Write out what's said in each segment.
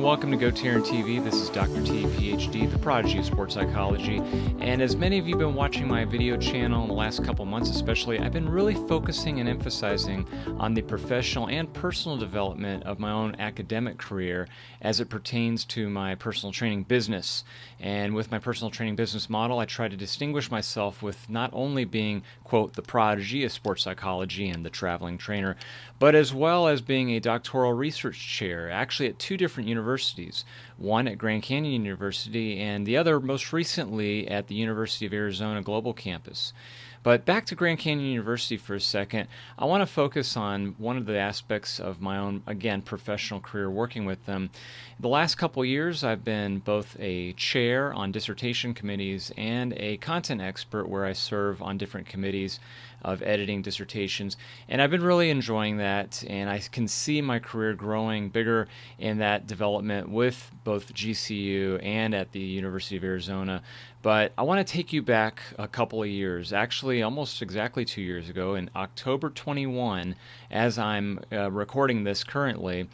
welcome to GoTaryn TV. This is Dr. T, PhD, the prodigy of sports psychology. And as many of you have been watching my video channel in the last couple months especially, I've been really focusing and emphasizing on the professional and personal development of my own academic career as it pertains to my personal training business. And with my personal training business model, I try to distinguish myself with not only being, quote, the prodigy of sports psychology and the traveling trainer, but as well as being a doctoral research chair, actually at two different universities, one at Grand Canyon University and the other most recently at the University of Arizona Global Campus. But back to Grand Canyon University for a second, I want to focus on one of the aspects of my own, again, professional career working with them. The last couple years, I've been both a chair on dissertation committees and a content expert where I serve on different committees of editing dissertations, and I've been really enjoying that, and I can see my career growing bigger in that development with both GCU and at the University of Arizona. But I want to take you back a couple of years, actually almost exactly 2 years ago, in October 21, as I'm recording this currently.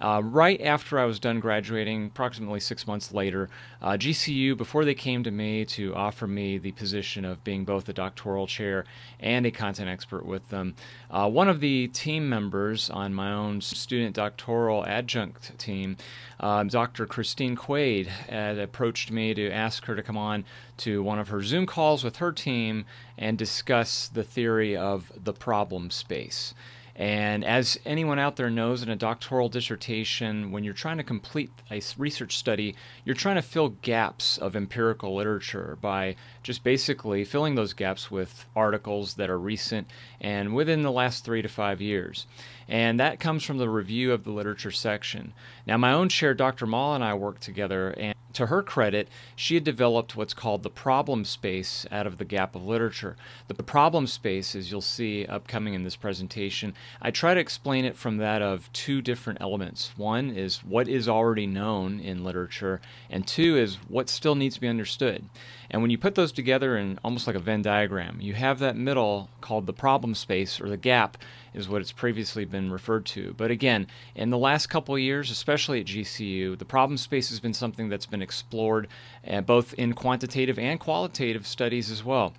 Right after I was done graduating, approximately 6 months later, GCU, before they came to me to offer me the position of being both a doctoral chair and a content expert with them, one of the team members on my own student doctoral adjunct team, Dr. Christine Quaid, had approached me to ask her to come on to one of her Zoom calls with her team and discuss the theory of the problem space. And as anyone out there knows, in a doctoral dissertation, when you're trying to complete a research study, you're trying to fill gaps of empirical literature by just basically filling those gaps with articles that are recent and within the last 3 to 5 years. And that comes from the review of the literature section. Now, my own chair, Dr. Mall, and I worked together, and to her credit, she had developed what's called the problem space out of the gap of literature. The problem space, as you'll see upcoming in this presentation, I try to explain it from that of two different elements. One is what is already known in literature, and two is what still needs to be understood. And when you put those together in almost like a Venn diagram, you have that middle called the problem space, or the gap is what it's previously been referred to. But again, in the last couple of years, especially at GCU, the problem space has been something that's been explored both in quantitative and qualitative studies as well.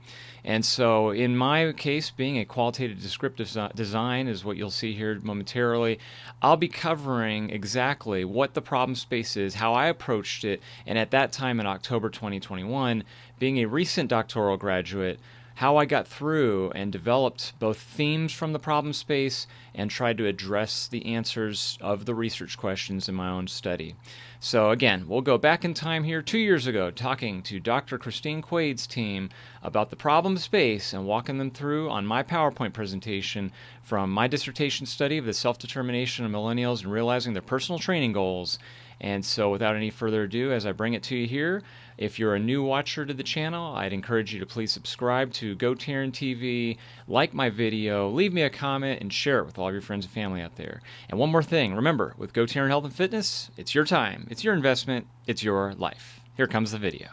And so in my case, being a qualitative descriptive design is what you'll see here momentarily, I'll be covering exactly what the problem space is, how I approached it, and at that time in October 2021, being a recent doctoral graduate, how I got through and developed both themes from the problem space and tried to address the answers of the research questions in my own study. So again, we'll go back in time here 2 years ago, talking to Dr. Christine Quaid's team about the problem space and walking them through on my PowerPoint presentation from my dissertation study of the self-determination of millennials and realizing their personal training goals. And so without any further ado, as I bring it to you here, if you're a new watcher to the channel, I'd encourage you to please subscribe to GoTaryn TV, like my video, leave me a comment, and share it with all of your friends and family out there. And one more thing, remember, with GoTaryn Health and Fitness, it's your time, it's your investment, it's your life. Here comes the video.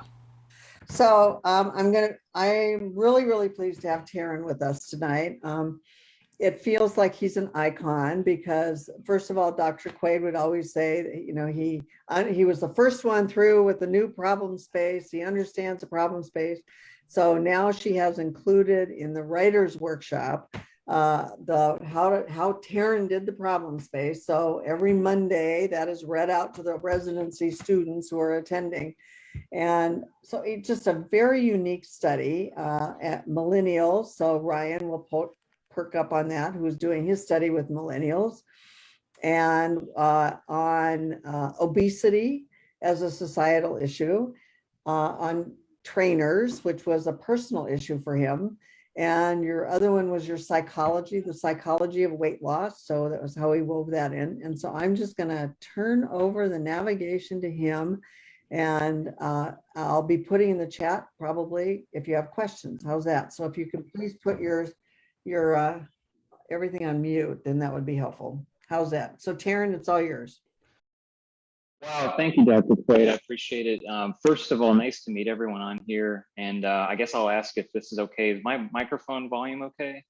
So I'm really pleased to have Taryn with us tonight. It feels like he's an icon because, first of all, Dr. Quaid would always say that, you know, he was the first one through with the new problem space. He understands the problem space. So now she has included in the writer's workshop how Taryn did the problem space. So every Monday that is read out to the residency students who are attending. And so it's just a very unique study at millennials. So Ryan will perk up on that, who's doing his study with millennials, and on obesity as a societal issue, on trainers, which was a personal issue for him. And your other one was your psychology, the psychology of weight loss. So that was how he wove that in. And so I'm just going to turn over the navigation to him. And I'll be putting in the chat probably if you have questions. How's that? So if you could please put your everything on mute, then that would be helpful. How's that? So Taryn, it's all yours. Wow, thank you, Dr. Quaid. I appreciate it. First of all, nice to meet everyone on here. And I guess I'll ask if this is okay. Is my microphone volume okay?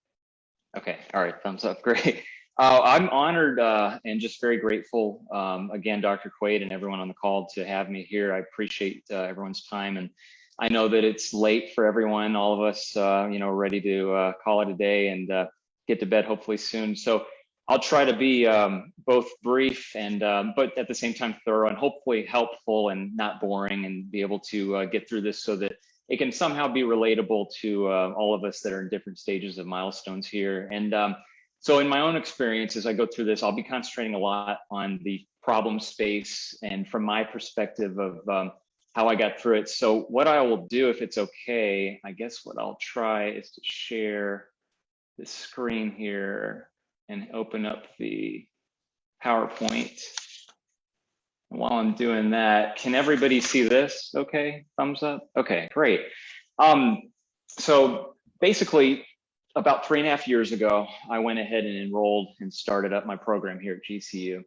Okay, all right, thumbs up, great. I'm honored and just very grateful, again, Dr. Quaid and everyone on the call to have me here. I appreciate everyone's time, and I know that it's late for everyone, all of us, ready to call it a day and get to bed hopefully soon. So I'll try to be both brief and, but at the same time thorough and hopefully helpful and not boring, and be able to get through this so that it can somehow be relatable to all of us that are in different stages of milestones here. And so in my own experience, as I go through this, I'll be concentrating a lot on the problem space and from my perspective of how I got through it. So what I will do, if it's okay, I guess what I'll try is to share the screen here and open up the PowerPoint. And while I'm doing that, can everybody see this? Okay, thumbs up. Okay, great. So basically, about 3.5 years ago, I went ahead and enrolled and started up my program here at GCU.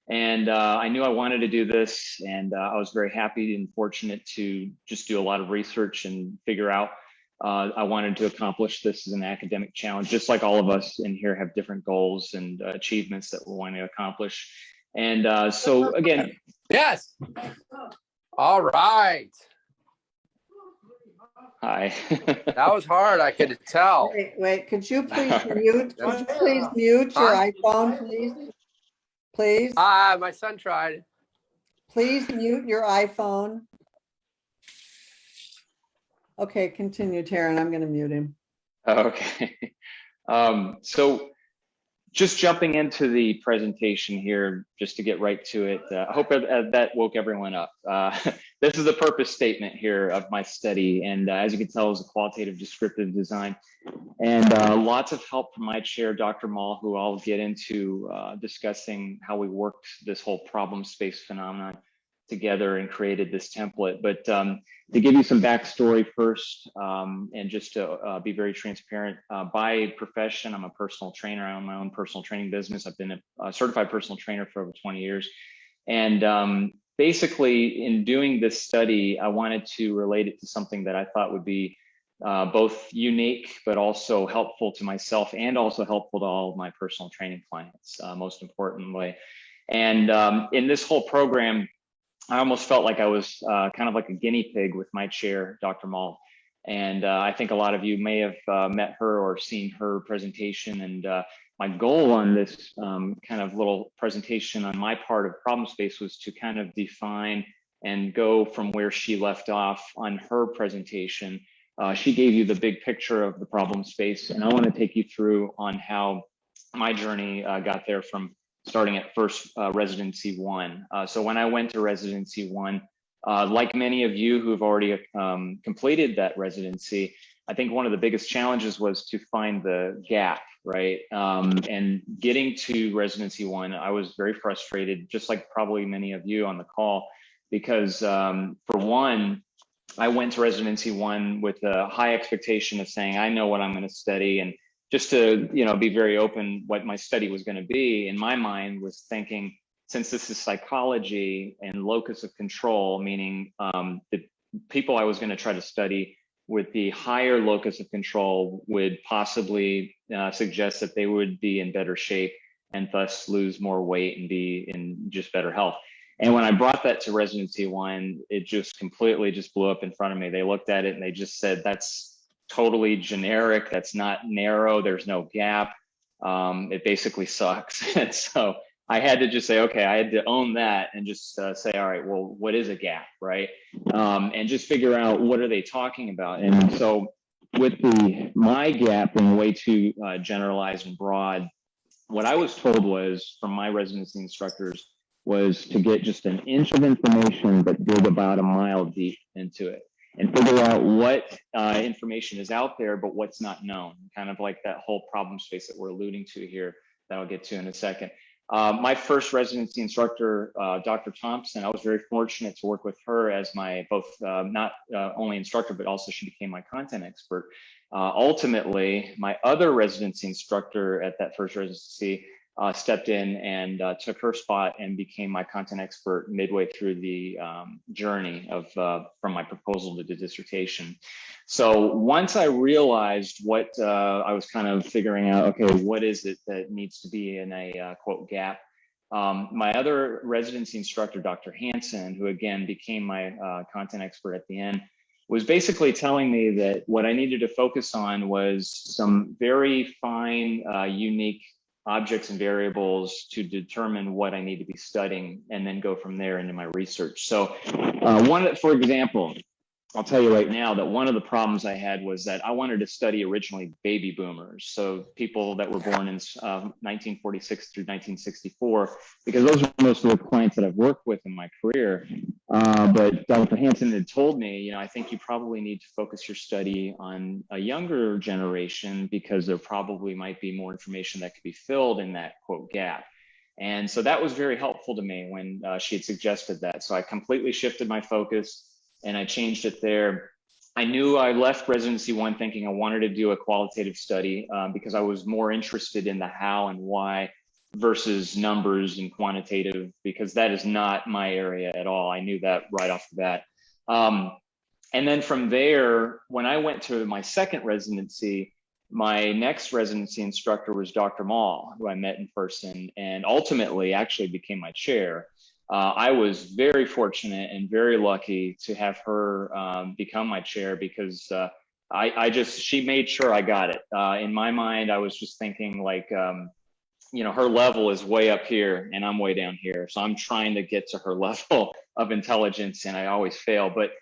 And I knew I wanted to do this, and I was very happy and fortunate to just do a lot of research and figure out I wanted to accomplish this as an academic challenge, just like all of us in here have different goals and achievements that we're wanting to accomplish. And so again. Yes. All right. Hi. That was hard, I could tell. Wait, could you please mute? Could you please mute your iPhone, please? Please? My son tried. Please mute your iPhone. Okay, continue, Taryn. I'm going to mute him. Okay. So just jumping into the presentation here, just to get right to it, I hope that woke everyone up. This is the purpose statement here of my study, and as you can tell, is a qualitative descriptive design. And lots of help from my chair, Dr. Mall, who I'll get into discussing how we worked this whole problem space phenomenon together and created this template. But to give you some backstory first, and just to be very transparent, by profession, I'm a personal trainer. I own my own personal training business. I've been a certified personal trainer for over 20 years. And basically, in doing this study, I wanted to relate it to something that I thought would be both unique, but also helpful to myself and also helpful to all of my personal training clients, most importantly. And in this whole program, I almost felt like I was kind of like a guinea pig with my chair, Dr. Mall. And I think a lot of you may have met her or seen her presentation. And my goal on this kind of little presentation on my part of problem space was to kind of define and go from where she left off on her presentation. She gave you the big picture of the problem space, and I want to take you through on how my journey got there from starting at first residency 1. So when I went to residency 1, like many of you who have already completed that residency, I think one of the biggest challenges was to find the gap, right? And getting to residency 1, I was very frustrated, just like probably many of you on the call, because for one, I went to residency 1 with a high expectation of saying, I know what I'm going to study. And just to, be very open, what my study was going to be, in my mind, was thinking, since this is psychology and locus of control, meaning the people I was going to try to study with the higher locus of control would possibly suggest that they would be in better shape and thus lose more weight and be in just better health. And when I brought that to residency 1, it just completely just blew up in front of me. They looked at it and they just said, that's totally generic. That's not narrow. There's no gap. It basically sucks. And so I had to just say, okay, I had to own that and just say, all right, well, what is a gap, right? And just figure out what are they talking about. And so with my gap being way too generalized and broad, what I was told was from my residency instructors was to get just an inch of information, but dig about a mile deep into it and figure out what information is out there, but what's not known, kind of like that whole problem space that we're alluding to here that I'll get to in a second. My first residency instructor, Dr. Thompson, I was very fortunate to work with her as my both not only instructor, but also she became my content expert. Ultimately, my other residency instructor at that first residency stepped in and took her spot and became my content expert midway through the journey of from my proposal to the dissertation. So once I realized what I was kind of figuring out, okay, what is it that needs to be in a quote gap? My other residency instructor, Dr. Hansen, who again became my content expert at the end, was basically telling me that what I needed to focus on was some very fine, unique objects and variables to determine what I need to be studying and then go from there into my research. So for example, I'll tell you right now that one of the problems I had was that I wanted to study originally baby boomers. So people that were born in 1946 through 1964, because those are most of the clients that I've worked with in my career. But Dr. Hansen had told me, I think you probably need to focus your study on a younger generation because there probably might be more information that could be filled in that quote gap. And so that was very helpful to me when she had suggested that. So I completely shifted my focus and I changed it there. I knew I left residency one thinking I wanted to do a qualitative study because I was more interested in the how and why versus numbers and quantitative, because that is not my area at all. I knew that right off the bat. And then from there, when I went to my second residency, my next residency instructor was Dr. Mall, who I met in person and ultimately actually became my chair. I was very fortunate and very lucky to have her become my chair because she made sure I got it. In my mind, I was just thinking like, her level is way up here and I'm way down here. So I'm trying to get to her level of intelligence and I always fail. But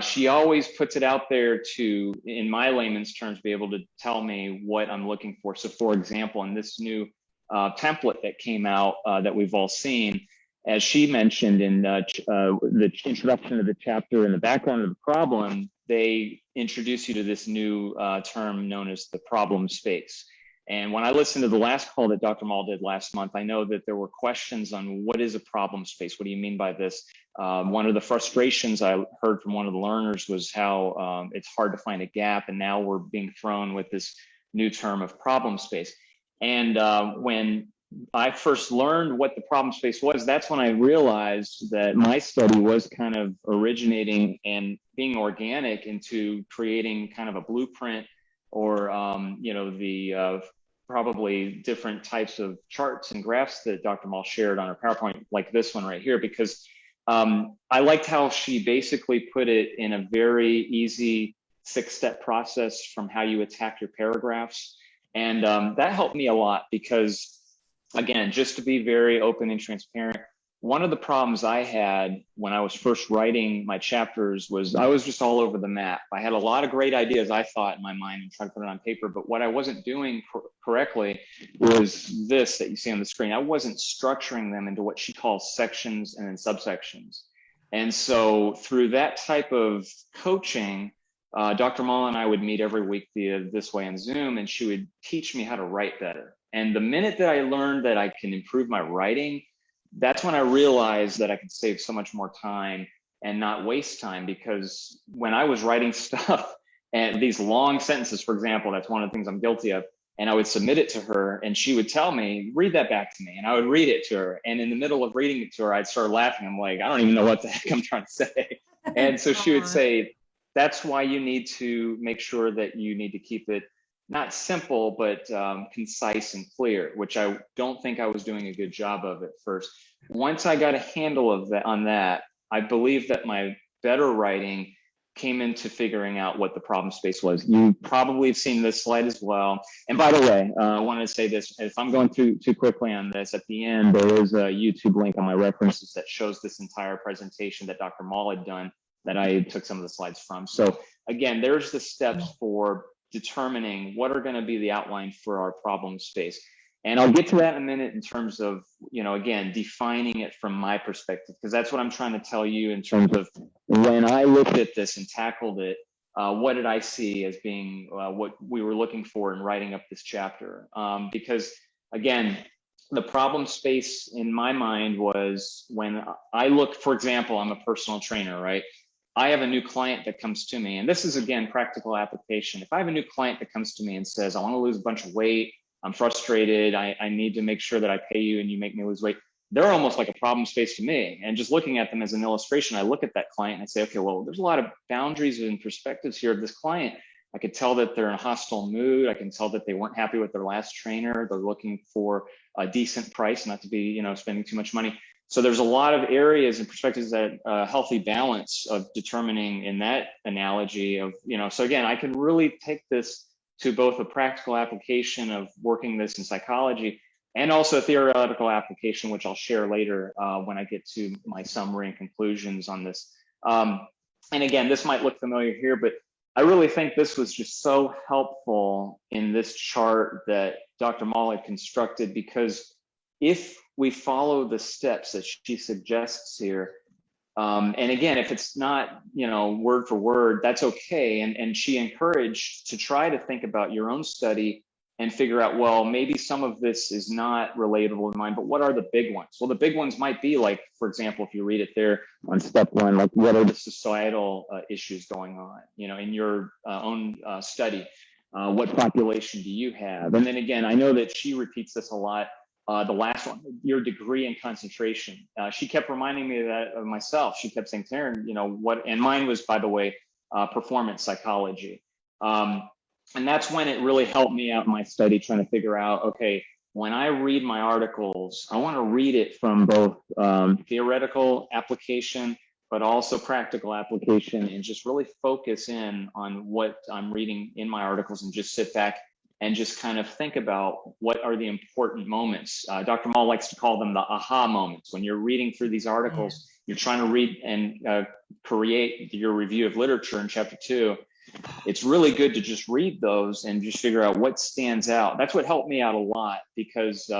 she always puts it out there to, in my layman's terms, be able to tell me what I'm looking for. So for example, in this new template that came out that we've all seen, as she mentioned in the introduction of the chapter and the background of the problem, they introduce you to this new term known as the problem space. And when I listened to the last call that Dr. Mall did last month, I know that there were questions on what is a problem space? What do you mean by this? One of the frustrations I heard from one of the learners was how it's hard to find a gap. And now we're being thrown with this new term of problem space. And when I first learned what the problem space was, that's when I realized that my study was kind of originating and being organic into creating kind of a blueprint or, the probably different types of charts and graphs that Dr. Mall shared on her PowerPoint, like this one right here, because I liked how she basically put it in a very easy 6-step process from how you attack your paragraphs. And that helped me a lot because, again, just to be very open and transparent, one of the problems I had when I was first writing my chapters was I was just all over the map. I had a lot of great ideas, I thought, in my mind and tried to put it on paper, but what I wasn't doing correctly was this that you see on the screen. I wasn't structuring them into what she calls sections and then subsections. And so through that type of coaching, Dr. Mall and I would meet every week via this way on Zoom, and she would teach me how to write better. And the minute that I learned that I can improve my writing, that's when I realized that I could save so much more time and not waste time, because when I was writing stuff and these long sentences, for example, that's one of the things I'm guilty of, and I would submit it to her and she would tell me, read that back to me. And I would read it to her. And in the middle of reading it to her, I'd start laughing. I'm like, I don't even know what the heck I'm trying to say. And so she would say, that's why you need to make sure that you need to keep it not simple, but concise and clear, which I don't think I was doing a good job of at first. Once I got a handle of that on that, I believe that my better writing came into figuring out what the problem space was. You probably have seen this slide as well. And by the way, I wanted to say this, if I'm going too quickly on this, at the end, there is a YouTube link on my references that shows this entire presentation that Dr. Mall had done that I took some of the slides from. So again, there's the steps for determining what are going to be the outline for our problem space. And I'll get to that in a minute in terms of, again, defining it from my perspective, because that's what I'm trying to tell you in terms of when I looked at this and tackled it, what did I see as being what we were looking for in writing up this chapter? Because again, the problem space in my mind was when I look, for example, I'm a personal trainer, right? I have a new client that comes to me, and this is, again, practical application. If I have a new client that comes to me and says, I want to lose a bunch of weight, I'm frustrated. I need to make sure that I pay you and you make me lose weight. They're almost like a problem space to me. And just looking at them as an illustration, I look at that client and I say, okay, well, there's a lot of boundaries and perspectives here of this client. I could tell that they're in a hostile mood. I can tell that they weren't happy with their last trainer. They're looking for a decent price, not to be, you know, spending too much money. So there's a lot of areas and perspectives that a healthy balance of determining in that analogy of, you know, so again, I can really take this to both a practical application of working this in psychology and also a theoretical application, which I'll share later when I get to my summary and conclusions on this. And again, this might look familiar here, but I really think this was just so helpful in this chart that Dr. Mall had constructed, because if we follow the steps that she suggests here, and again, if it's not, you know, word for word, that's okay. And she encouraged to try to think about your own study and figure out, well, maybe some of this is not relatable in mine, but what are the big ones? Well, the big ones might be like, for example, if you read it there on step one, like what are the societal issues going on, you know, in your own study? What population do you have? And then again, I know that she repeats this a lot. The last one, your degree and concentration. She kept reminding me of that of myself. She kept saying, Taryn, you know, what, and mine was, by the way, performance psychology. And that's when it really helped me out in my study, trying to figure out, okay, when I read my articles, I want to read it from both theoretical application, but also practical application, and just really focus in on what I'm reading in my articles and just sit back and just kind of think about what are the important moments. Dr. Mall likes to call them the aha moments. When you're reading through these articles, you're trying to read and create your review of literature in chapter 2. It's really good to just read those and just figure out what stands out. That's what helped me out a lot, because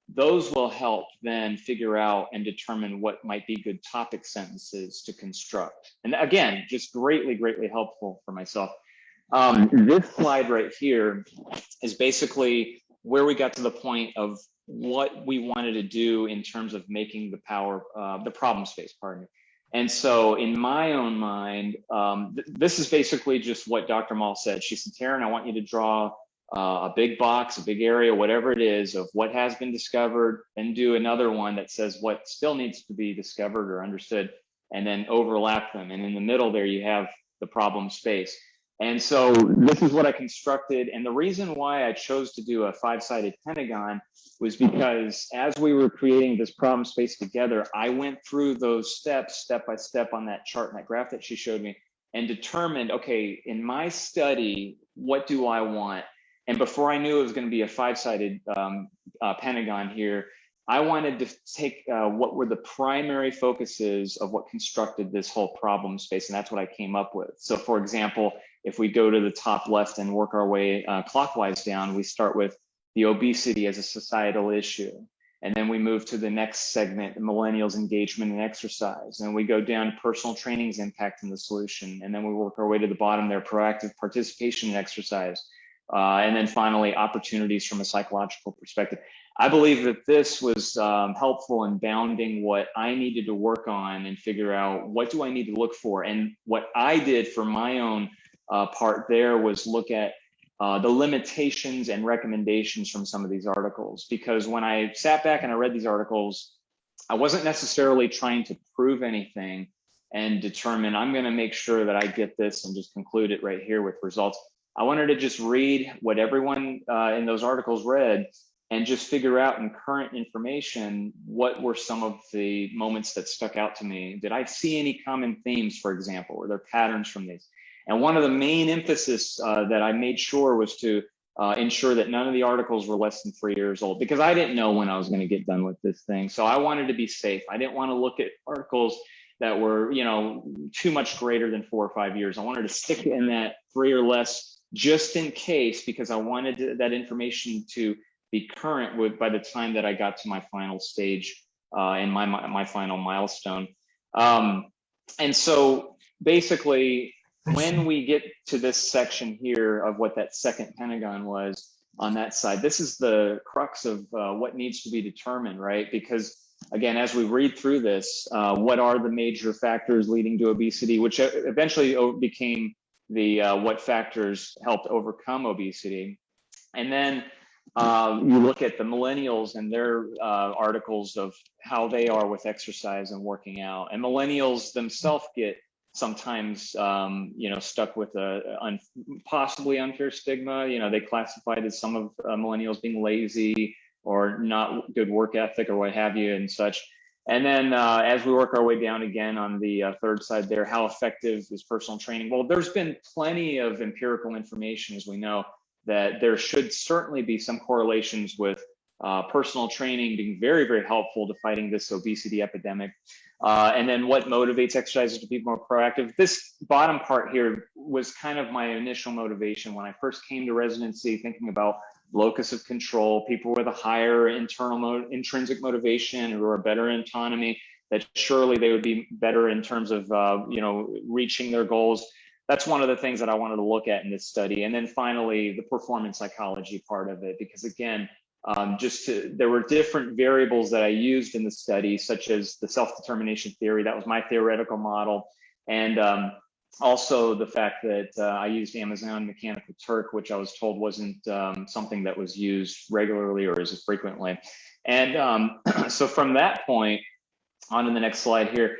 those will help then figure out and determine what might be good topic sentences to construct. And again, just greatly, greatly helpful for myself. This slide right here is basically where we got to the point of what we wanted to do in terms of making the problem space, pardon me. And so in my own mind, this is basically just what Dr. Mall said. She said, Taryn, I want you to draw a big box, a big area, whatever it is, of what has been discovered, and do another one that says what still needs to be discovered or understood, and then overlap them. And in the middle there, you have the problem space. And so this is what I constructed. And the reason why I chose to do a 5-sided pentagon was because as we were creating this problem space together, I went through those steps, step by step on that chart and that graph that she showed me, and determined, okay, in my study, what do I want? And before I knew it was going to be a 5-sided pentagon here, I wanted to take what were the primary focuses of what constructed this whole problem space. And that's what I came up with. So for example, if we go to the top left and work our way clockwise down, we start with the obesity as a societal issue. And then we move to the next segment, millennials engagement and exercise. And we go down to personal training's impact in the solution. And then we work our way to the bottom there, proactive participation in exercise. And then finally, opportunities from a psychological perspective. I believe that this was helpful in bounding what I needed to work on and figure out what do I need to look for. And what I did for my own part there was look at the limitations and recommendations from some of these articles. Because when I sat back and I read these articles, I wasn't necessarily trying to prove anything and determine I'm going to make sure that I get this and just conclude it right here with results. I wanted to just read what everyone in those articles read and just figure out in current information, what were some of the moments that stuck out to me? Did I see any common themes, for example? Were there patterns from these? And one of the main emphasis that I made sure was to ensure that none of the articles were less than 3 years old, because I didn't know when I was going to get done with this thing. So I wanted to be safe. I didn't want to look at articles that were, you know, too much greater than 4 or 5 years. I wanted to stick in that 3 or less just in case, because I wanted that information to be current with by the time that I got to my final stage and my final milestone. And so basically, when we get to this section here of what that second pentagon was on that side, this is the crux of what needs to be determined, right? Because again, as we read through this, what are the major factors leading to obesity, which eventually became the what factors helped overcome obesity. And then You look at the millennials and their articles of how they are with exercise and working out, and millennials themselves get sometimes stuck with a possibly unfair stigma. They classified as some of millennials being lazy or not good work ethic or what have you and such. And then as we work our way down again on the third side there, how effective is personal training? Well, there's been plenty of empirical information, as we know, that there should certainly be some correlations with personal training being very, very helpful to fighting this obesity epidemic. And then what motivates exercisers to be more proactive? This bottom part here was kind of my initial motivation when I first came to residency, thinking about locus of control, people with a higher intrinsic motivation who are better in autonomy, that surely they would be better in terms of reaching their goals. That's one of the things that I wanted to look at in this study. And then finally, the performance psychology part of it, because again, there were different variables that I used in the study, such as the self-determination theory. That was my theoretical model. And also the fact that I used Amazon Mechanical Turk, which I was told wasn't something that was used regularly or as frequently. And so from that point on to the next slide here,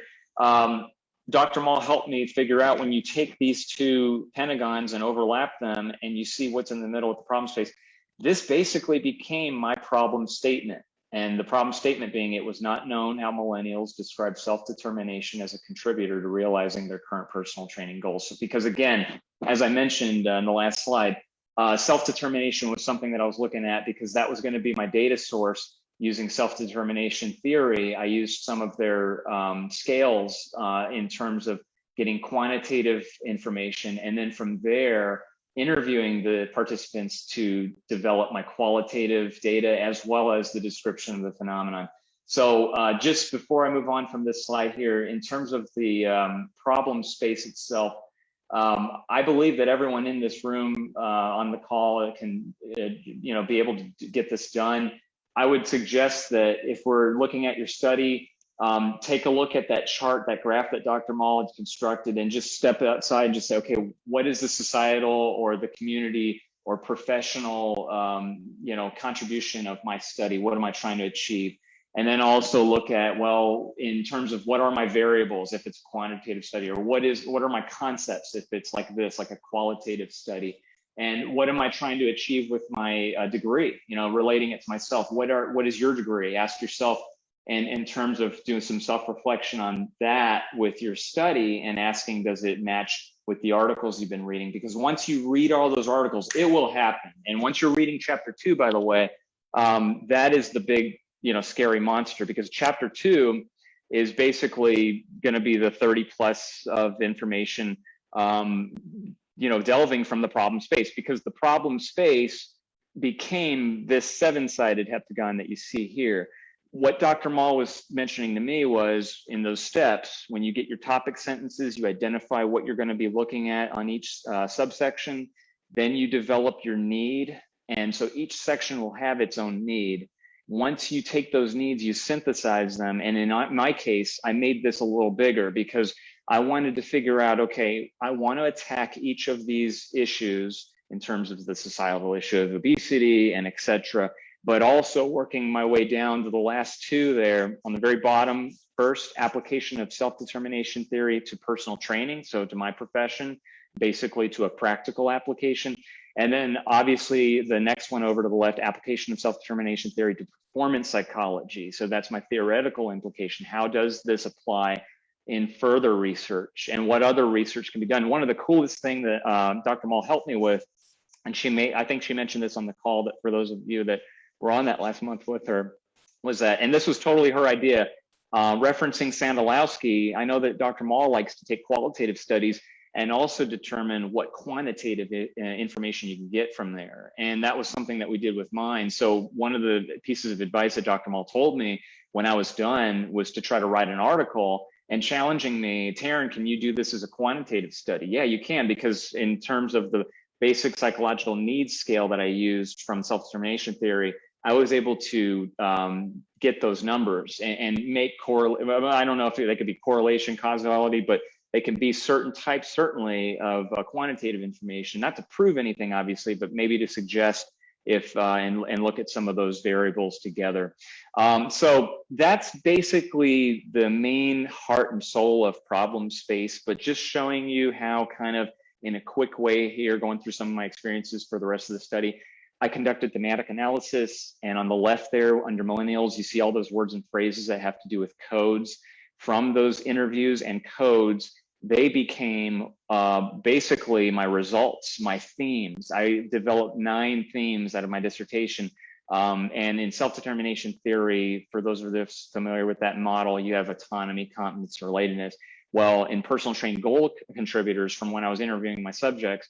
Dr. Mall helped me figure out when you take these two pentagons and overlap them and you see what's in the middle of the problem space, this basically became my problem statement. And the problem statement being, it was not known how millennials describe self-determination as a contributor to realizing their current personal training goals. So, because again, as I mentioned in the last slide, self-determination was something that I was looking at because that was going to be my data source. Using self-determination theory, I used some of their scales in terms of getting quantitative information, and then from there, interviewing the participants to develop my qualitative data as well as the description of the phenomenon. So just before I move on from this slide here, in terms of the problem space itself, I believe that everyone in this room on the call can be able to get this done. I would suggest that if we're looking at your study, take a look at that chart, that graph that Dr. Mall had constructed, and just step outside and just say, okay, what is the societal or the community or professional contribution of my study? What am I trying to achieve? And then also look at, well, in terms of what are my variables if it's a quantitative study, or what are my concepts if it's like this, like a qualitative study? And what am I trying to achieve with my degree? Relating it to myself. What is your degree? Ask yourself, and in terms of doing some self-reflection on that with your study and asking, does it match with the articles you've been reading? Because once you read all those articles, it will happen. And once you're reading chapter 2, by the way, that is the big, scary monster, because chapter 2 is basically going to be the 30 plus of information, delving from the problem space, because the problem space became this 7-sided heptagon that you see here. What Dr. Mall was mentioning to me was, in those steps, when you get your topic sentences, you identify what you're going to be looking at on each subsection, then you develop your need. And so each section will have its own need. Once you take those needs, you synthesize them. And in my case, I made this a little bigger because I wanted to figure out, okay, I want to attack each of these issues in terms of the societal issue of obesity and et cetera, but also working my way down to the last two there on the very bottom. First, application of self-determination theory to personal training, so to my profession, basically to a practical application. And then obviously the next one over to the left, application of self-determination theory to performance psychology. So that's my theoretical implication. How does this apply in further research, and what other research can be done? One of the coolest thing that Dr. Mall helped me with, and I think she mentioned this on the call, that for those of you that were on that last month with her, was that, and this was totally her idea, referencing Sandalowski. I know that Dr. Mall likes to take qualitative studies and also determine what quantitative information you can get from there. And that was something that we did with mine. So one of the pieces of advice that Dr. Mall told me when I was done was to try to write an article and challenging me, Taryn, can you do this as a quantitative study? Yeah, you can, because in terms of the basic psychological needs scale that I used from self-determination theory, I was able to get those numbers and make I don't know if they could be correlation, causality, but they can be certain types, certainly, of quantitative information, not to prove anything, obviously, but maybe to suggest and look at some of those variables together. So that's basically the main heart and soul of problem space, but just showing you how kind of in a quick way here, going through some of my experiences for the rest of the study. I conducted thematic analysis, and on the left there under millennials, you see all those words and phrases that have to do with codes. From those interviews and codes, they became basically my results, my themes. I developed 9 themes out of my dissertation. And in self-determination theory, for those of us familiar with that model, you have autonomy, competence, relatedness. Well, in personal training goal contributors, from when I was interviewing my subjects,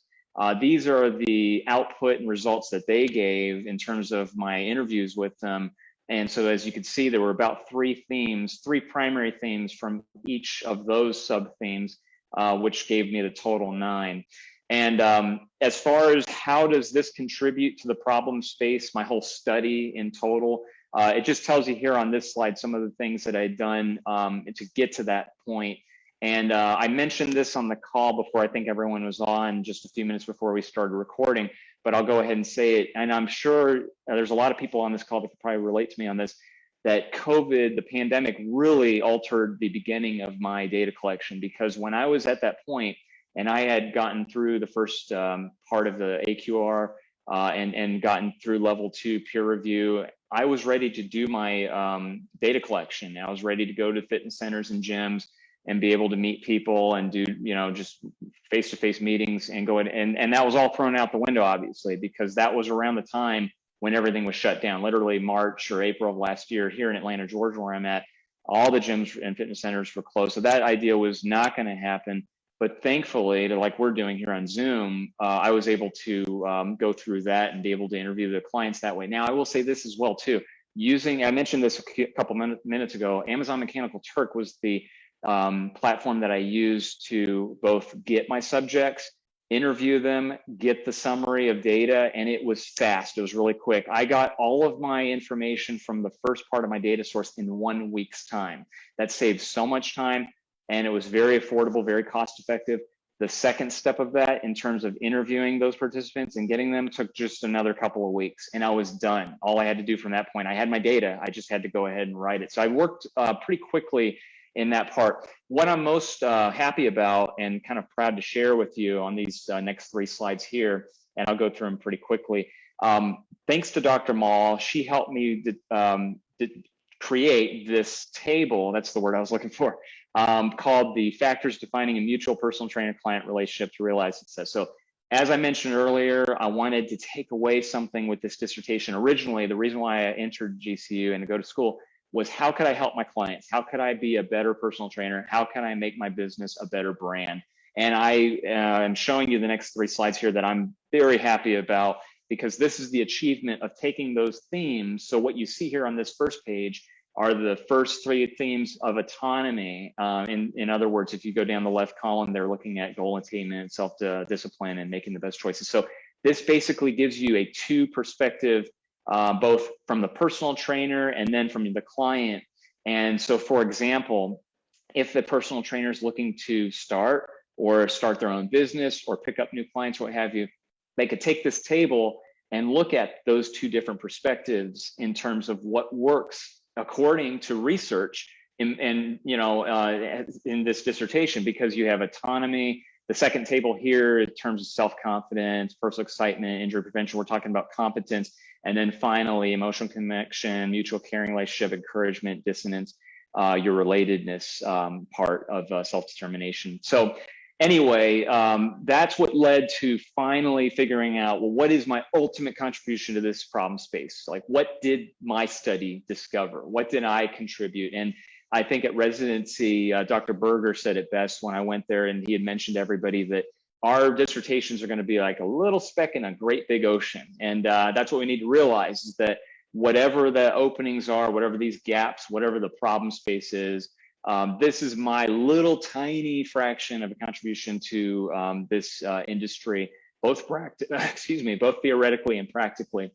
these are the output and results that they gave in terms of my interviews with them. And so as you can see, there were about 3 themes, 3 primary themes from each of those sub-themes, which gave me the total 9. And as far as how does this contribute to the problem space, my whole study in total, it just tells you here on this slide some of the things that I'd done to get to that point. And I mentioned this on the call before. I think everyone was on just a few minutes before we started recording, but I'll go ahead and say it. And I'm sure there's a lot of people on this call that could probably relate to me on this, that COVID, the pandemic, really altered the beginning of my data collection, because when I was at that point and I had gotten through the first part of the AQR and gotten through level 2 peer review, I was ready to do my data collection. I was ready to go to fitness centers and gyms and be able to meet people and do, just face-to-face meetings and go in. And that was all thrown out the window, obviously, because that was around the time when everything was shut down, literally March or April of last year here in Atlanta, Georgia, where I'm at. All the gyms and fitness centers were closed. So that idea was not going to happen. But thankfully, like we're doing here on Zoom, I was able to go through that and be able to interview the clients that way. Now, I will say this as well, too. I mentioned this a couple minutes ago, Amazon Mechanical Turk was the platform that I used to both get my subjects, interview them, get the summary of data, and it was fast. It was really quick. I got all of my information from the first part of my data source in 1 week's time. That saved so much time, and it was very affordable, very cost effective. The second step of that, in terms of interviewing those participants and getting them, took just another couple of weeks, and I was done. All I had to do from that point, I had my data, I just had to go ahead and write it. So I worked pretty quickly in that part. What I'm most happy about and kind of proud to share with you on these next 3 slides here, and I'll go through them pretty quickly. Thanks to Dr. Mall, she helped me create this table, that's the word I was looking for, called the Factors Defining a Mutual Personal Trainer-Client Relationship to Realize Success. So as I mentioned earlier, I wanted to take away something with this dissertation. Originally, the reason why I entered GCU and to go to school was, how could I help my clients? How could I be a better personal trainer? How can I make my business a better brand? And I am showing you the next 3 slides here that I'm very happy about, because this is the achievement of taking those themes. So what you see here on this first page are the first 3 themes of autonomy. In other words, if you go down the left column, they're looking at goal attainment, self-discipline, and making the best choices. So this basically gives you a 2 perspective, both from the personal trainer and then from the client. And so, for example, if the personal trainer is looking to start their own business or pick up new clients, what have you, they could take this table and look at those 2 different perspectives in terms of what works according to research in this dissertation, because you have autonomy. The second table here, in terms of self-confidence, personal excitement, injury prevention, we're talking about competence. And then finally, emotional connection, mutual caring relationship, encouragement, dissonance, your relatedness part of self-determination. So anyway, that's what led to finally figuring out, well, what is my ultimate contribution to this problem space? Like, what did my study discover? What did I contribute? And I think at residency, Dr. Berger said it best when I went there, and he had mentioned to everybody that our dissertations are going to be like a little speck in a great big ocean. And that's what we need to realize, is that whatever the openings are, whatever these gaps, whatever the problem space is, this is my little tiny fraction of a contribution to this industry, both theoretically and practically.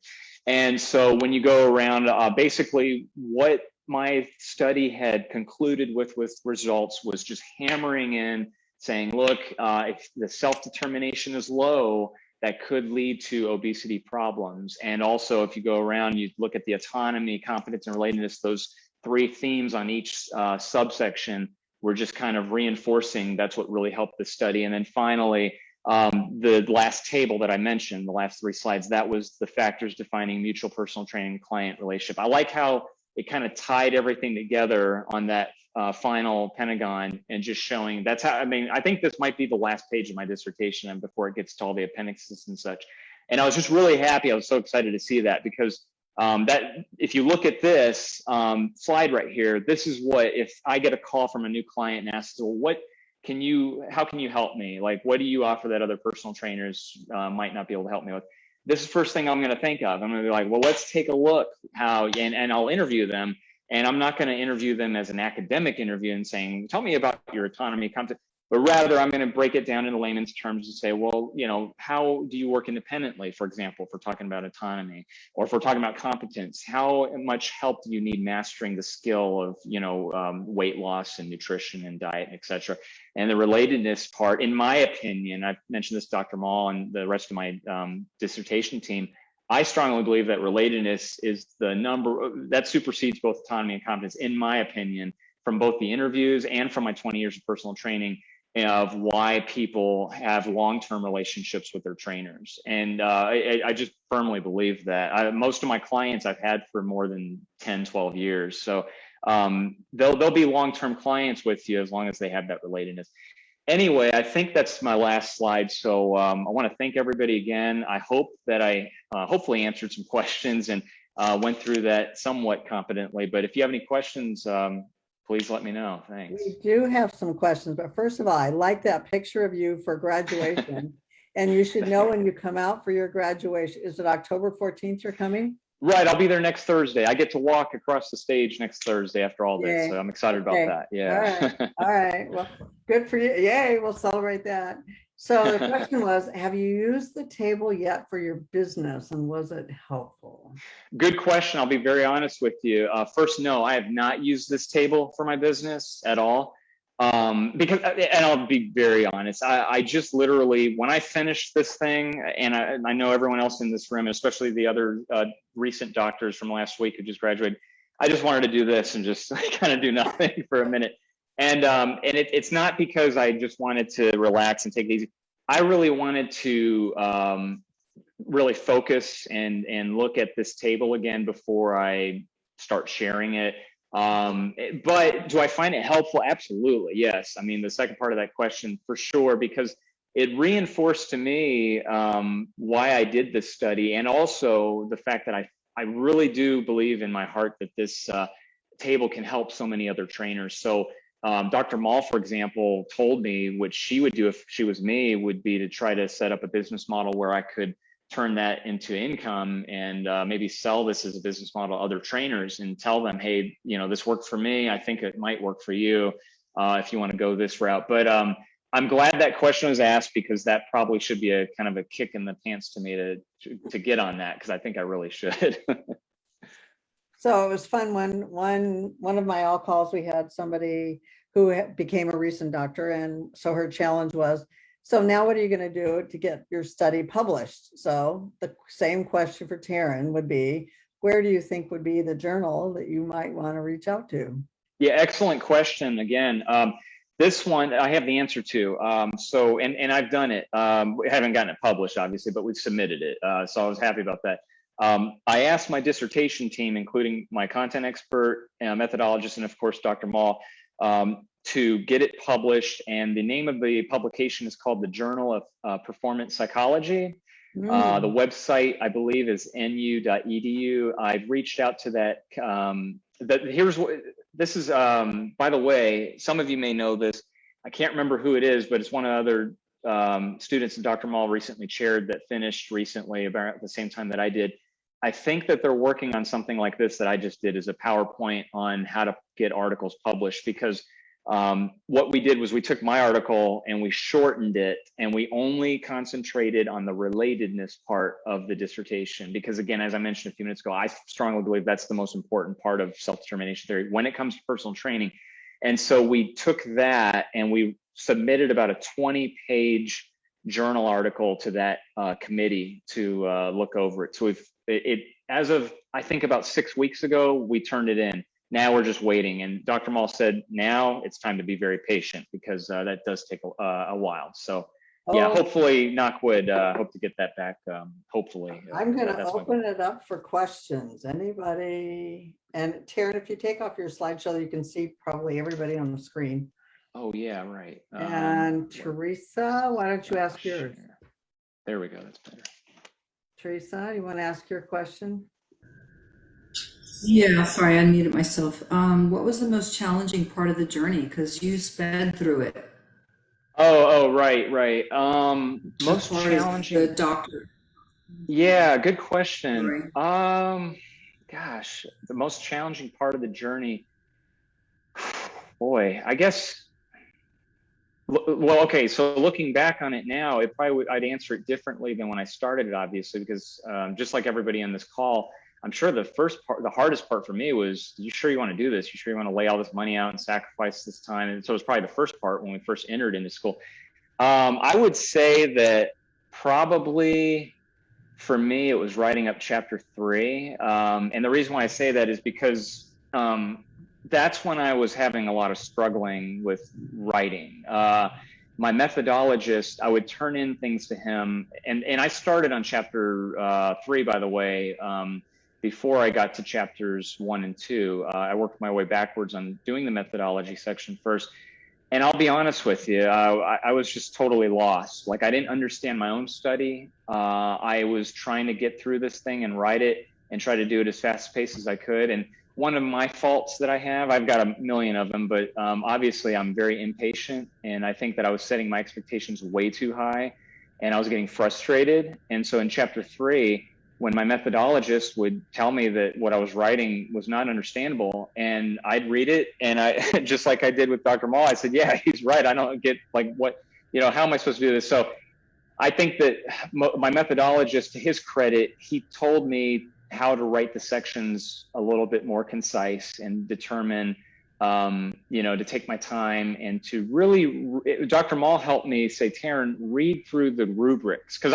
And so when you go around, basically what my study had concluded with results was just hammering in, saying, look, if the self-determination is low, that could lead to obesity problems. And also, if you go around, you look at the autonomy, competence, and relatedness, those three themes on each subsection, we're just kind of reinforcing that's what really helped the study. And then finally, the last table that I mentioned, the last 3 slides, that was the factors defining mutual personal training client relationship. I like how it kind of tied everything together on that final pentagon, and just showing that's how, I mean, I think this might be the last page of my dissertation and before it gets to all the appendixes and such. And I was just really happy. I was so excited to see that, because that if you look at this slide right here, this is what, if I get a call from a new client and asks, well, how can you help me? Like, what do you offer that other personal trainers might not be able to help me with? This is the first thing I'm going to think of. I'm going to be like, well, let's take a look how, and I'll interview them. And I'm not going to interview them as an academic interview and saying, tell me about your autonomy, competence, but rather I'm going to break it down into layman's terms and say, well, you know, how do you work independently? For example, if we're talking about autonomy, or if we're talking about competence, how much help do you need mastering the skill of, you know, weight loss and nutrition and diet, et cetera. And the relatedness part, in my opinion, I've mentioned this to Dr. Mall and the rest of my dissertation team, I strongly believe that relatedness is the number that supersedes both autonomy and competence, in my opinion, from both the interviews and from my 20 years of personal training, of why people have long-term relationships with their trainers. And I just firmly believe that. Most of my clients I've had for more than 10, 12 years. So they'll be long-term clients with you as long as they have that relatedness. Anyway, I think that's my last slide. So I want to thank everybody again. I hope that I hopefully answered some questions and went through that somewhat competently. But if you have any questions, please let me know. Thanks. We do have some questions, but first of all, I like that picture of you for graduation. And you should know when you come out for your graduation. Is it October 14th you're coming? Right, I'll be there next Thursday. I get to walk across the stage next Thursday after all this, so I'm excited about that. Yeah. All right. Well, good for you. Yay, we'll celebrate that. So the question was, have you used the table yet for your business, and was it helpful? Good question. I'll be very honest with you. First, no, I have not used this table for my business at all. Because, and I'll be very honest, I just literally, when I finished this thing, and I know everyone else in this room, especially the other recent doctors from last week who just graduated, I just wanted to do this and just kind of do nothing for a minute. And it's not because I just wanted to relax and take it easy. I really wanted to really focus and look at this table again before I start sharing it. But do I find it helpful? Absolutely, yes. I mean, the second part of that question, for sure, because it reinforced to me why I did this study, and also the fact that I really do believe in my heart that this table can help so many other trainers. So Dr. Mall, for example, told me what she would do if she was me would be to try to set up a business model where I could turn that into income and maybe sell this as a business model to other trainers and tell them, hey, you know, this worked for me. I think it might work for you if you want to go this route. But I'm glad that question was asked, because that probably should be a kind of a kick in the pants to me to get on that, because I think I really should. So it was fun when one of my all calls, we had somebody who became a recent doctor. And so her challenge was, so now what are you going to do to get your study published? So the same question for Taryn would be, where do you think would be the journal that you might want to reach out to? Yeah, excellent question. Again, this one I have the answer to. So, and I've done it. We haven't gotten it published, obviously, but we've submitted it. So I was happy about that. I asked my dissertation team, including my content expert, methodologist, and of course, Dr. Mall, to get it published. And the name of the publication is called the Journal of Performance Psychology. The website, I believe, is nu.edu. I've reached out to that. Here's what this is. By the way, some of you may know this. I can't remember who it is, but it's one of the other students that Dr. Mall recently chaired that finished recently about the same time that I did. I think that they're working on something like this that I just did as a PowerPoint on how to get articles published, because what we did was we took my article and we shortened it, and we only concentrated on the relatedness part of the dissertation, because again, as I mentioned a few minutes ago, I strongly believe that's the most important part of self-determination theory when it comes to personal training. And so we took that and we submitted about a 20-page journal article to that committee to look over it. So as of, I think about 6 weeks ago, we turned it in. Now we're just waiting. And Dr. Mall said, now it's time to be very patient because that does take a while. So yeah, hopefully, knock wood, hope to get that back, hopefully. I'm going to open it up for questions. Anybody? And Taryn, if you take off your slideshow, you can see probably everybody on the screen. Oh, yeah, right. And Teresa, why don't you ask yours? There we go. That's better. Teresa, you want to ask your question? Yeah, sorry, I unmuted myself. What was the most challenging part of the journey? Because you sped through it. Oh, right. Most challenging. The doctor. Yeah, good question. Gosh, the most challenging part of the journey. Boy, I guess. Well, okay. So looking back on it now, I'd answer it differently than when I started it, obviously, because just like everybody on this call, I'm sure the hardest part for me was, you sure you want to do this? You sure you want to lay all this money out and sacrifice this time? And so it was probably the first part when we first entered into school. I would say that probably for me, it was writing up chapter 3. And the reason why I say that is because that's when I was having a lot of struggling with writing. My methodologist, I would turn in things to him, and I started on chapter 3, by the way. Before I got to chapters 1 and 2, I worked my way backwards on doing the methodology section first. And I'll be honest with you, I was just totally lost. Like, I didn't understand my own study. I was trying to get through this thing and write it and try to do it as fast paced as I could. And one of my faults that I have, I've got a million of them, but obviously I'm very impatient. And I think that I was setting my expectations way too high and I was getting frustrated. And so in chapter 3, when my methodologist would tell me that what I was writing was not understandable, and I'd read it, and I, just like I did with Dr. Mall, I said, yeah, he's right. I don't get, like, what, how am I supposed to do this? So I think that my methodologist, to his credit, he told me how to write the sections a little bit more concise and determine, to take my time and to really, Dr. Mall helped me say, Taryn, read through the rubrics, because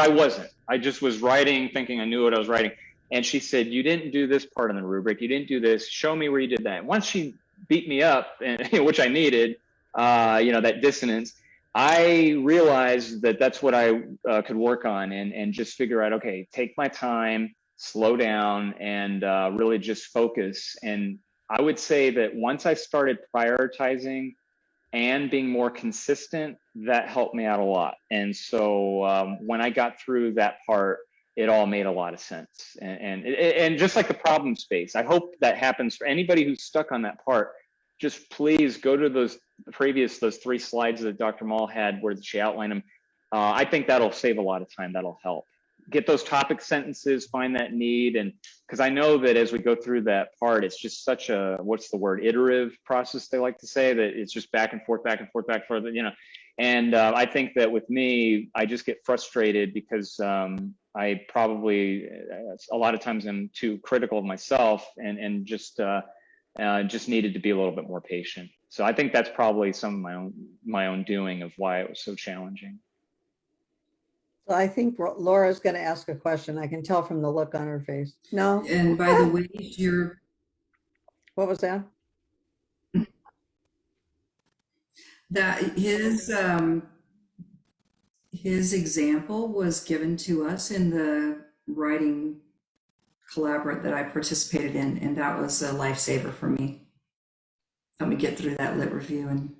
I just was writing, thinking I knew what I was writing. And she said, you didn't do this part in the rubric. You didn't do this. Show me where you did that. Once she beat me up, and, which I needed, that dissonance, I realized that that's what I could work on and just figure out, okay, take my time, slow down, and really just focus. And I would say that once I started prioritizing and being more consistent, that helped me out a lot. And so when I got through that part, it all made a lot of sense. And just like the problem space, I hope that happens for anybody who's stuck on that part. Just please go to those 3 slides that Dr. Mall had where she outlined them. I think that'll save a lot of time. That'll help. Get those topic sentences, find that need. And because I know that as we go through that part, it's just such a, iterative process, they like to say, that it's just back and forth, And I think that with me, I just get frustrated because I probably, a lot of times I'm too critical of myself and just needed to be a little bit more patient. So I think that's probably some of my own doing of why it was so challenging. So I think Laura's going to ask a question. I can tell from the look on her face. No? And by the way, what was that? That his example was given to us in the writing collaborate that I participated in, and that was a lifesaver for me. Helped me get through that lit review and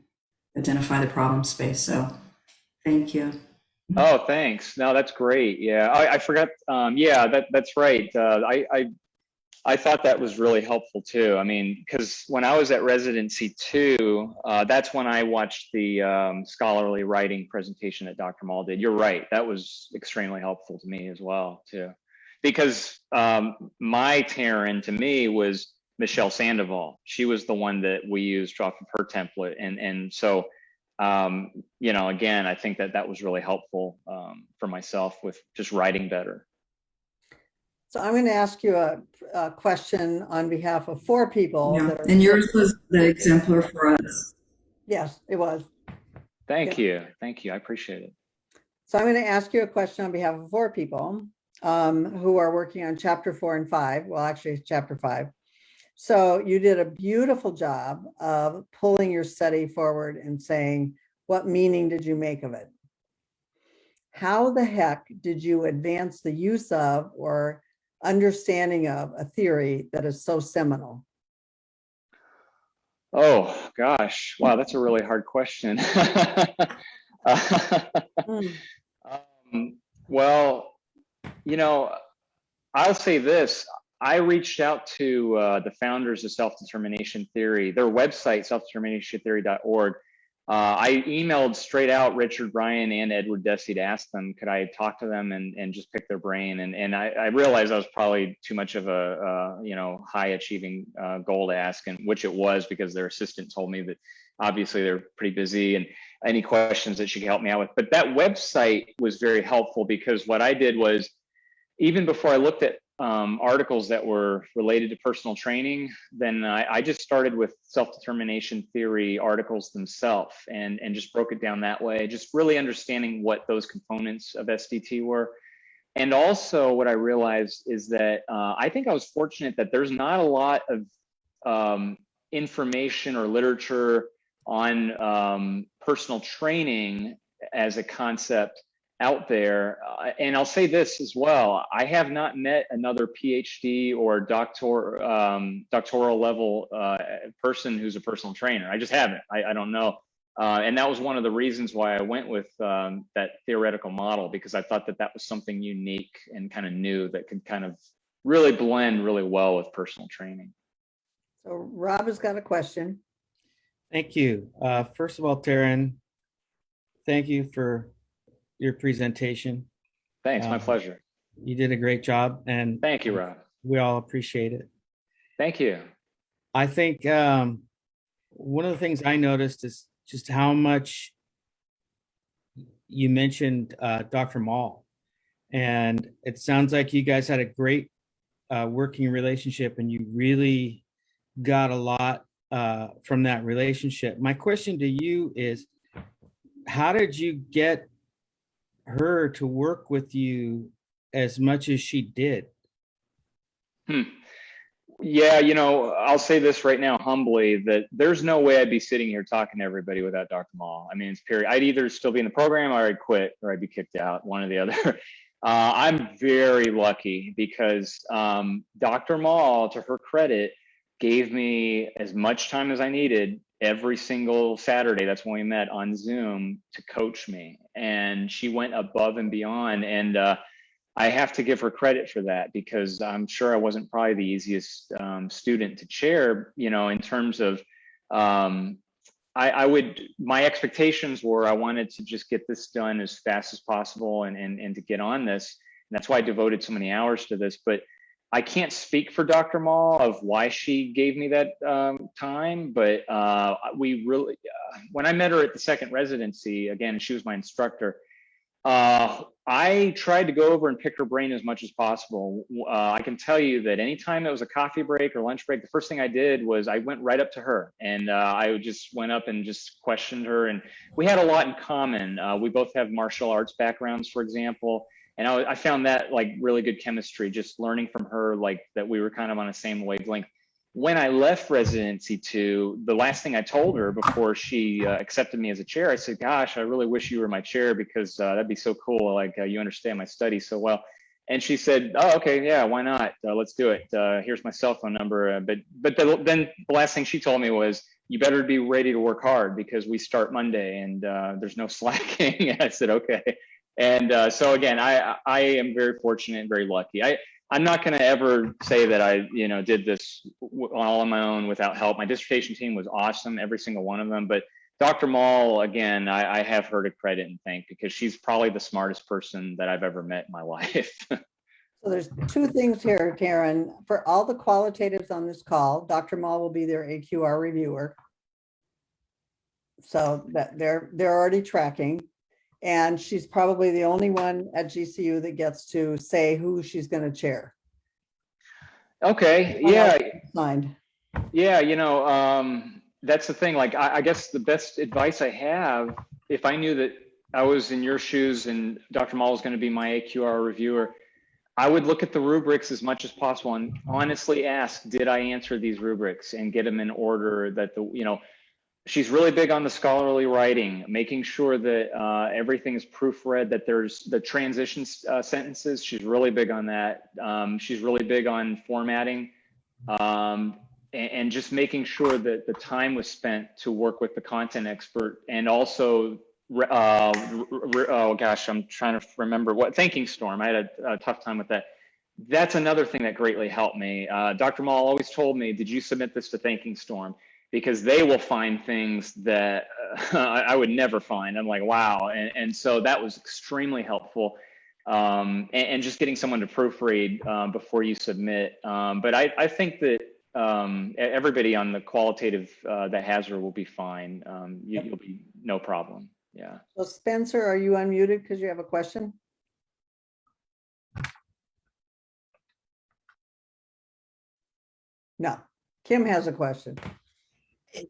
identify the problem space. So thank you. Oh, thanks. No, that's great. Yeah, I forgot. That's right. I thought that was really helpful too. I mean, because when I was at residency too, that's when I watched the scholarly writing presentation that Dr. Mall did. You're right. That was extremely helpful to me as well too, because my Taryn to me was Michelle Sandoval. She was the one that we used off of her template, and so. Again, I think that was really helpful for myself with just writing better. So I'm going to ask you a question on behalf of 4 people. Yeah. And yours was the exemplar for us. Yes, it was. Thank you. I appreciate it. So I'm going to ask you a question on behalf of 4 people who are working on chapter 4 and 5. Well, actually, it's chapter 5. So you did a beautiful job of pulling your study forward and saying, what meaning did you make of it? How the heck did you advance the use of or understanding of a theory that is so seminal? Oh gosh, wow, that's a really hard question. Well, you know, I'll say this. I reached out to the founders of self-determination theory, their website, selfdeterminationtheory.org. I emailed straight out Richard Bryan and Edward Deci to ask them, could I talk to them and just pick their brain? And I realized I was probably too much of a, high achieving goal to ask, and which it was, because their assistant told me that obviously they're pretty busy and any questions that she could help me out with. But that website was very helpful, because what I did was, even before I looked at articles that were related to personal training, then I just started with self-determination theory articles themselves and just broke it down that way, just really understanding what those components of SDT were. And also what I realized is that I think I was fortunate that there's not a lot of information or literature on personal training as a concept out there. And I'll say this as well, I have not met another PhD or doctoral level person who's a personal trainer. I just haven't. I don't know. And that was one of the reasons why I went with that theoretical model, because I thought that that was something unique and kind of new that could kind of really blend really well with personal training. So Rob has got a question. Thank you. First of all, Taryn, thank you for your presentation. Thanks, my pleasure. You did a great job, and thank you, Rob. We all appreciate it. Thank you. I think one of the things I noticed is just how much you mentioned Dr. Mall, and it sounds like you guys had a great working relationship, and you really got a lot from that relationship. My question to you is, how did you get her to work with you as much as she did? Yeah, I'll say this right now humbly, that there's no way I'd be sitting here talking to everybody without Dr. Mall. I mean, it's period. I'd either still be in the program or I'd quit or I'd be kicked out, one or the other. I'm very lucky because Dr. Mall, to her credit, gave me as much time as I needed every single Saturday. That's when we met on Zoom, to coach me. And she went above and beyond. And I have to give her credit for that, because I'm sure I wasn't probably the easiest student to chair, in terms of, my expectations were I wanted to just get this done as fast as possible and to get on this. And that's why I devoted so many hours to this. But I can't speak for Dr. Mall of why she gave me that time, but we really, when I met her at the second residency, again, she was my instructor, I tried to go over and pick her brain as much as possible. I can tell you that anytime it was a coffee break or lunch break, the first thing I did was I went right up to her, and I just went up and just questioned her. And we had a lot in common. We both have martial arts backgrounds, for example. And I found that like really good chemistry, just learning from her, like that we were kind of on the same wavelength. When I left residency 2, the last thing I told her before she accepted me as a chair, I said, gosh, I really wish you were my chair, because that'd be so cool. Like you understand my studies so well. And she said, oh, okay, yeah, why not? Let's do it. Here's my cell phone number. But then the last thing she told me was, you better be ready to work hard, because we start Monday and there's no slacking. I said, okay. And so again, I am very fortunate and very lucky. I'm not going to ever say that I, did this all on my own without help. My dissertation team was awesome, every single one of them. But Dr. Mall, again, I have her to credit and thank, because she's probably the smartest person that I've ever met in my life. So there's 2 things here, Taryn. For all the qualitatives on this call, Dr. Mall will be their AQR reviewer. So that they're already tracking. And she's probably the only one at GCU that gets to say who she's going to chair. Okay. Yeah. Signed. Yeah. That's the thing. Like, I guess the best advice I have, if I knew that I was in your shoes and Dr. Mall was going to be my AQR reviewer, I would look at the rubrics as much as possible and honestly ask, did I answer these rubrics, and get them in order that she's really big on the scholarly writing, making sure that everything is proofread, that there's the transition sentences. She's really big on that. She's really big on formatting, and just making sure that the time was spent to work with the content expert, and also, oh gosh, I'm trying to remember Thinking Storm. I had a tough time with that. That's another thing that greatly helped me. Dr. Mall always told me, did you submit this to Thinking Storm? Because they will find things that I would never find. I'm like, wow. And so that was extremely helpful. And just getting someone to proofread before you submit. But I think that everybody on the qualitative that has her will be fine. You'll be no problem. Yeah. So Spencer, are you unmuted because you have a question? No. Kim has a question.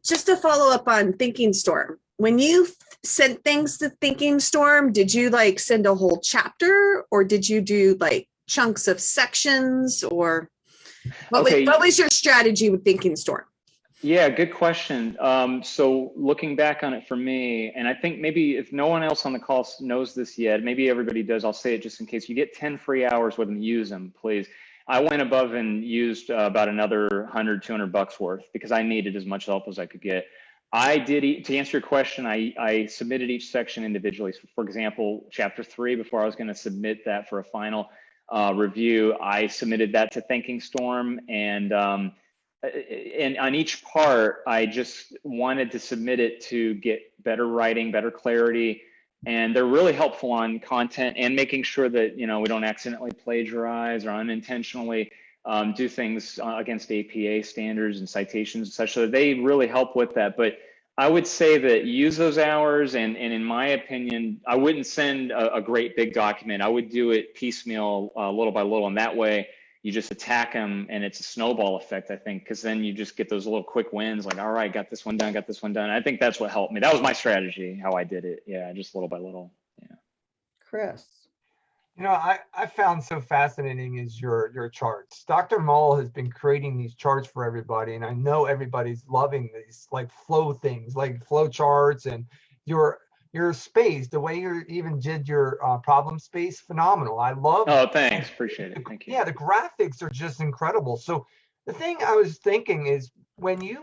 Just to follow up on Thinking Storm, when you sent things to Thinking Storm, did you like send a whole chapter, or did you do like chunks of sections, or what was your strategy with Thinking Storm? Yeah, good question. So looking back on it for me, and I think maybe if no one else on the call knows this yet, maybe everybody does, I'll say it just in case. You get 10 free hours with them, use them, please. I went above and used about another $100-200 worth because I needed as much help as I could get. I did, to answer your question, I submitted each section individually. So for example, chapter 3, before I was going to submit that for a final review, I submitted that to Thinking Storm, and on each part, I just wanted to submit it to get better writing, better clarity. And they're really helpful on content and making sure that, we don't accidentally plagiarize or unintentionally do things against APA standards and citations and such. So they really help with that. But I would say that use those hours. And in my opinion, I wouldn't send a great big document. I would do it piecemeal, little by little. And that way you just attack them, and it's a snowball effect, I think, because then you just get those little quick wins, like, all right, got this one done, got this one done. I think that's what helped me. That was my strategy, how I did it. Yeah, just little by little. Yeah. Chris. I found so fascinating is your charts. Dr. Mull has been creating these charts for everybody, and I know everybody's loving these like flow things, like flow charts, and your space, the way you even did your problem space, phenomenal. I love. Oh, thanks. Appreciate it. Thank you. Yeah, the graphics are just incredible. So the thing I was thinking is, when you,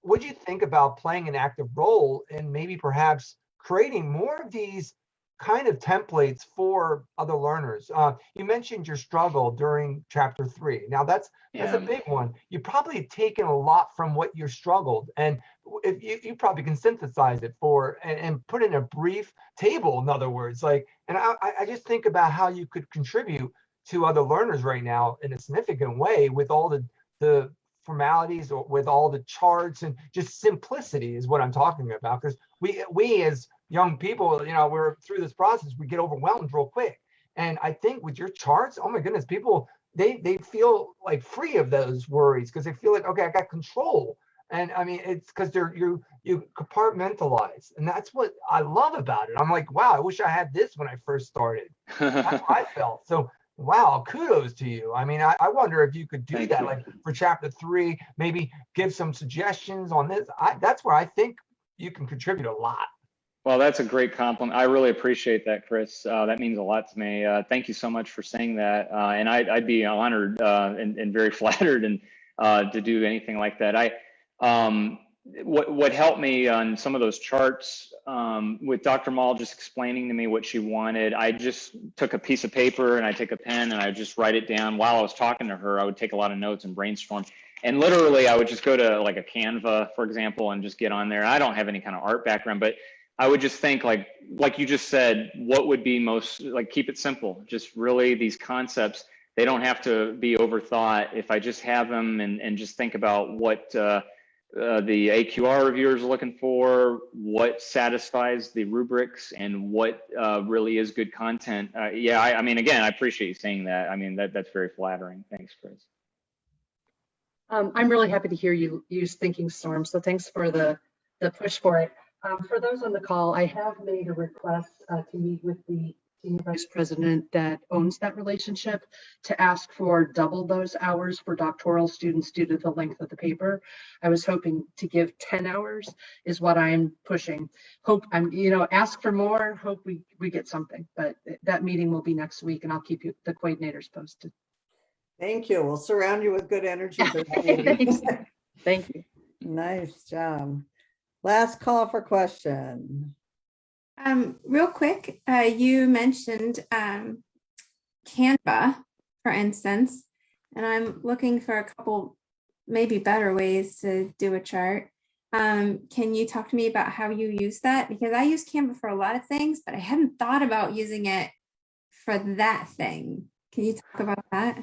what do you think about playing an active role in maybe perhaps creating more of these kind of templates for other learners? You mentioned your struggle during chapter 3. Now that's a big one. You probably have taken a lot from what you struggled, and if you probably can synthesize it and put in a brief table, in other words, like, and I just think about how you could contribute to other learners right now in a significant way with all the formalities, or with all the charts, and just simplicity is what I'm talking about. Because we as young people, we're through this process, we get overwhelmed real quick. And I think with your charts, oh my goodness, people, they feel like free of those worries, because they feel like, okay, I got control. And I mean, it's because you compartmentalize, and that's what I love about it. I'm like, wow, I wish I had this when I first started. That's how I felt. So wow, kudos to you. I mean, I wonder if you could do that, like for chapter 3, maybe give some suggestions on this. That's where I think you can contribute a lot. Well, that's a great compliment. I really appreciate that, Chris. That means a lot to me. Thank you so much for saying that. And I'd be honored and very flattered and to do anything like that. What helped me on some of those charts with Dr. Mall just explaining to me what she wanted, I just took a piece of paper and I take a pen and I just write it down. While I was talking to her, I would take a lot of notes and brainstorm. And literally, I would just go to like a Canva, for example, and just get on there. I don't have any kind of art background, but I would just think like you just said, what would be most, like, keep it simple. Just really these concepts, they don't have to be overthought. If I just have them and just think about what the AQR reviewers are looking for, what satisfies the rubrics, and what really is good content. I mean, again, I appreciate you saying that. I mean, that's very flattering. Thanks, Chris. I'm really happy to hear you use Thinking Storm. So thanks for the push for it. For those on the call, I have made a request to meet with the senior vice president that owns that relationship to ask for double those hours for doctoral students due to the length of the paper. I was hoping to give 10 hours is what I'm pushing. Hope ask for more, hope we get something, but that meeting will be next week and I'll keep you, the coordinators, posted. Thank you. We'll surround you with good energy for that meeting. Thanks. Thank you. Nice job. Last call for question. Real quick, you mentioned Canva, for instance, and I'm looking for a couple maybe better ways to do a chart. Can you talk to me about how you use that? Because I use Canva for a lot of things, but I hadn't thought about using it for that thing. Can you talk about that?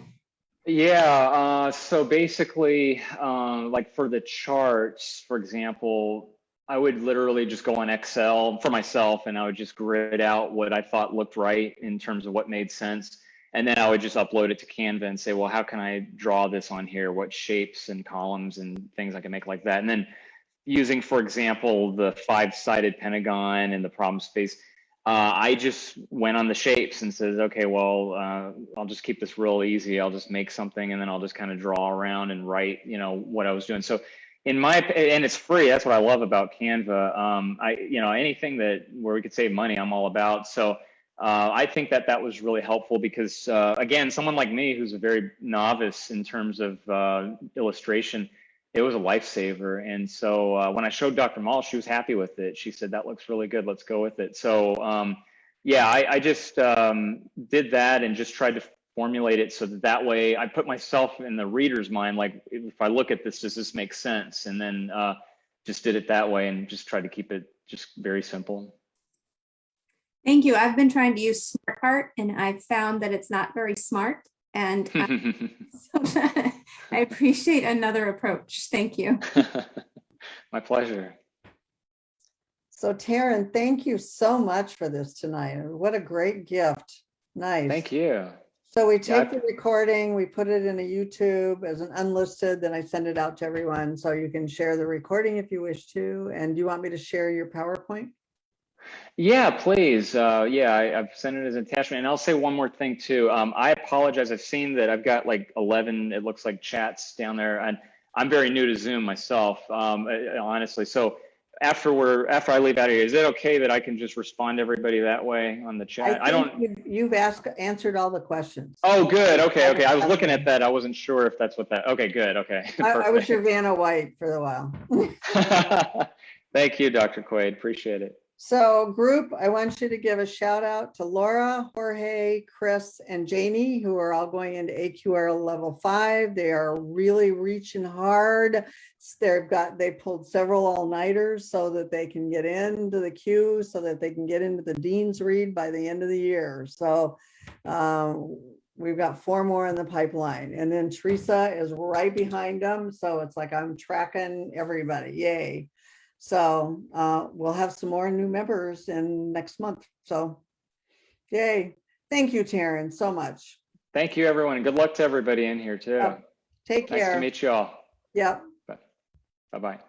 Yeah, so basically, like for the charts, for example, I would literally just go on Excel for myself and I would just grid out what I thought looked right in terms of what made sense. And then I would just upload it to Canva and say, well, how can I draw this on here? What shapes and columns and things I can make like that? And then using, for example, the 5-sided pentagon and the problem space, I just went on the shapes and says, okay, well, I'll just keep this real easy. I'll just make something and then I'll just kind of draw around and write, what I was doing. So and it's free. That's what I love about Canva. Anything where we could save money, I'm all about. So I think that was really helpful because again, someone like me who's a very novice in terms of illustration, it was a lifesaver. And so when I showed Dr. Mall, she was happy with it. She said, that looks really good. Let's go with it. So I just did that and just tried to formulate it so that way I put myself in the reader's mind, like if I look at this, does this make sense? And then just did it that way and just tried to keep it just very simple. Thank you. I've been trying to use SmartArt and I've found that it's not very smart. And so I appreciate another approach. Thank you. My pleasure. So Taryn, thank you so much for this tonight. What a great gift. Nice. Thank you. So we take the recording, we put it in a YouTube as an unlisted, then I send it out to everyone. So you can share the recording if you wish to. And do you want me to share your PowerPoint? Yeah, please. I've sent it as an attachment. And I'll say one more thing too. I apologize. I've seen that I've got like 11, it looks like chats down there. And I'm very new to Zoom myself, honestly. So after I leave out of here, is it okay that I can just respond to everybody that way on the chat? You've answered all the questions. Oh, good. Okay. I was looking at that. I wasn't sure if that's what that. Okay, good. Okay. I was your Vanna White for a while. Thank you, Dr. Quaid. Appreciate it. So group, I want you to give a shout out to Laura, Jorge, Chris, and Janie, who are all going into AQR level 5. They are really reaching hard. They pulled several all-nighters so that they can get into the queue, so that they can get into the Dean's Read by the end of the year. So we've got 4 more in the pipeline. And then Teresa is right behind them. So it's like I'm tracking everybody. Yay. So we'll have some more new members in next month. So yay. Thank you, Taryn, so much. Thank you, everyone. Good luck to everybody in here too. Take care. Nice to meet you all. Yep. Bye-bye.